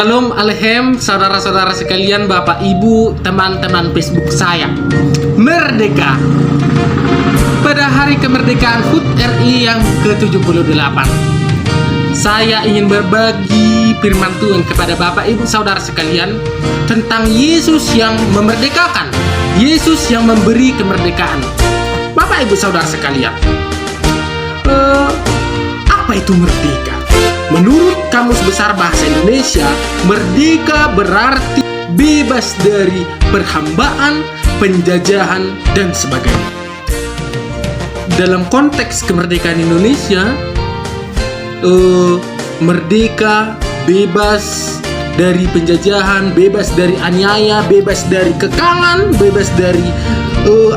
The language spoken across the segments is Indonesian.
Shalom Alehem, saudara-saudara sekalian, Bapak Ibu, teman-teman Facebook saya. Merdeka. Pada hari kemerdekaan HUT RI yang ke-78, saya ingin berbagi firman Tuhan kepada Bapak Ibu saudara sekalian tentang Yesus yang memerdekakan, Yesus yang memberi kemerdekaan. Bapak Ibu saudara sekalian, apa itu merdeka? Menurut Kamus Besar Bahasa Indonesia, merdeka berarti bebas dari perhambaan, penjajahan, dan sebagainya. Dalam konteks kemerdekaan Indonesia, merdeka, bebas dari penjajahan, bebas dari aniaya, bebas dari kekangan, bebas dari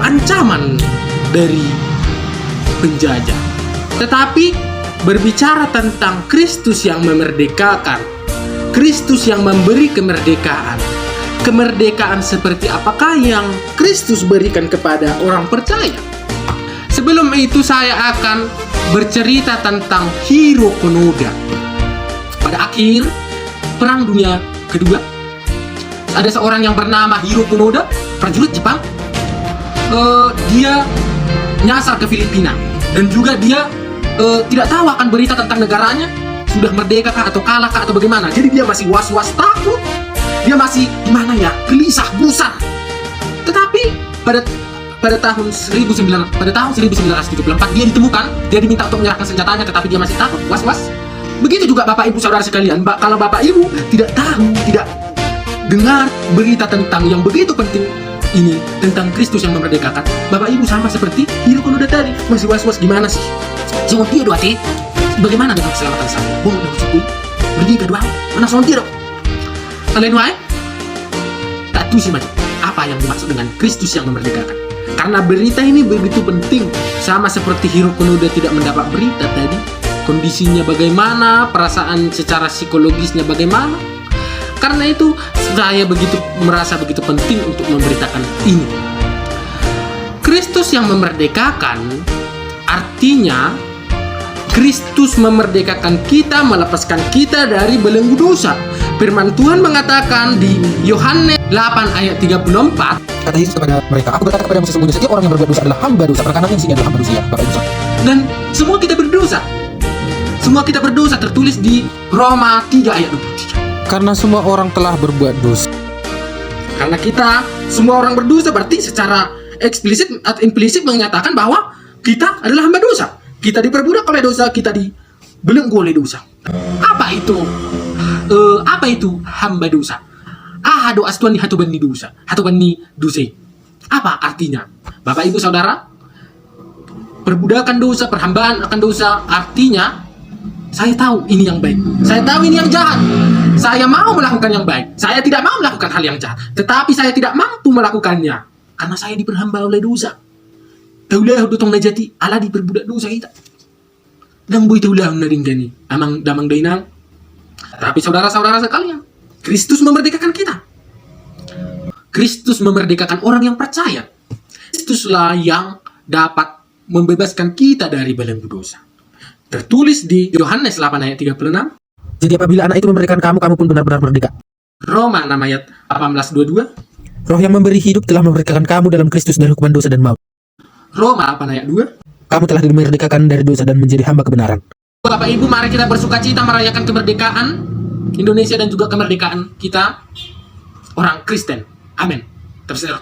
ancaman dari penjajah. Tetapi berbicara tentang Kristus yang memerdekakan, Kristus yang memberi kemerdekaan. Kemerdekaan seperti apakah yang Kristus berikan kepada orang percaya? Sebelum itu saya akan bercerita tentang Hiro Konoda. Pada akhir Perang Dunia Kedua, ada seorang yang bernama Hiro Konoda, prajurit Jepang. Dia nyasar ke Filipina dan juga dia tidak tahu akan berita tentang negaranya sudah merdeka kah atau kalah kah atau bagaimana. Jadi dia masih was-was, takut. Dia masih gimana ya, gelisah, gusar. Tetapi pada tahun 1974 dia ditemukan. Dia diminta untuk menyerahkan senjatanya, tetapi dia masih takut, was-was. Begitu juga Bapak Ibu saudara sekalian. Kalau Bapak Ibu tidak tahu, tidak dengar berita tentang yang begitu penting ini, tentang Kristus yang memerdekakan, Bapak Ibu sama seperti Hiro Konoda tadi, masih was-was, gimana sih? Jangan dia dua hati. Bagaimana dengan keselamatan saya? Bohong dah usahaku. Berdika dua. Mana soal dia dong? Kalian wae? Tak tahu sih macam apa yang dimaksud dengan Kristus yang memerdekakan. Karena berita ini begitu penting. Sama seperti Hiro Konoda tidak mendapat berita tadi. Kondisinya bagaimana? Perasaan secara psikologisnya bagaimana? Karena itu saya merasa begitu penting untuk memberitakan ini. Kristus yang memerdekakan artinya Kristus memerdekakan kita, melepaskan kita dari belenggu dosa. Firman Tuhan mengatakan di Yohanes 8 ayat 34, kata Yesus kepada mereka, aku berkata kepadamu sesungguhnya setiap orang yang berbuat dosa adalah hamba dosa. Perkataan yang isinya adalah hamba dosa, Bapak Ibu. Dan semua kita berdosa. Semua kita berdosa, tertulis di Roma 3 ayat 23. Karena semua orang telah berbuat dosa. Karena kita semua orang berdosa, berarti secara eksplisit atau implisit menyatakan bahwa kita adalah hamba dosa. Kita diperbudak oleh dosa, kita dibelenggu oleh dosa. Apa itu? Apa itu hamba dosa? Ahadu astuan hatu bani dosa, hatu bani dosa. Apa artinya? Bapak Ibu Saudara, perbudakan dosa, perhambaan akan dosa, artinya saya tahu ini yang baik, saya tahu ini yang jahat. Saya mau melakukan yang baik, saya tidak mau melakukan hal yang jahat, tetapi saya tidak mampu melakukannya karena saya diperhamba oleh dosa. Taulah dotong najati ala diperbudak dosa kita. Dan boy taulah naringgani amang damang dainang. Tapi saudara-saudara sekalian, Kristus memerdekakan kita. Kristus memerdekakan orang yang percaya. Kristuslah yang dapat membebaskan kita dari belenggu dosa. Tertulis di Yohanes 8 ayat 36. Jadi apabila anak itu memerdekakan kamu, kamu pun benar-benar merdeka. Roma 6 ayat 18-22. Roh yang memberi hidup telah memerdekakan kamu dalam Kristus dari hukuman dosa dan maut. Roma 8 ayat 2. Kamu telah dimerdekakan dari dosa dan menjadi hamba kebenaran. Bapak Ibu, mari kita bersukacita merayakan kemerdekaan Indonesia dan juga kemerdekaan kita orang Kristen. Amin. Terus kita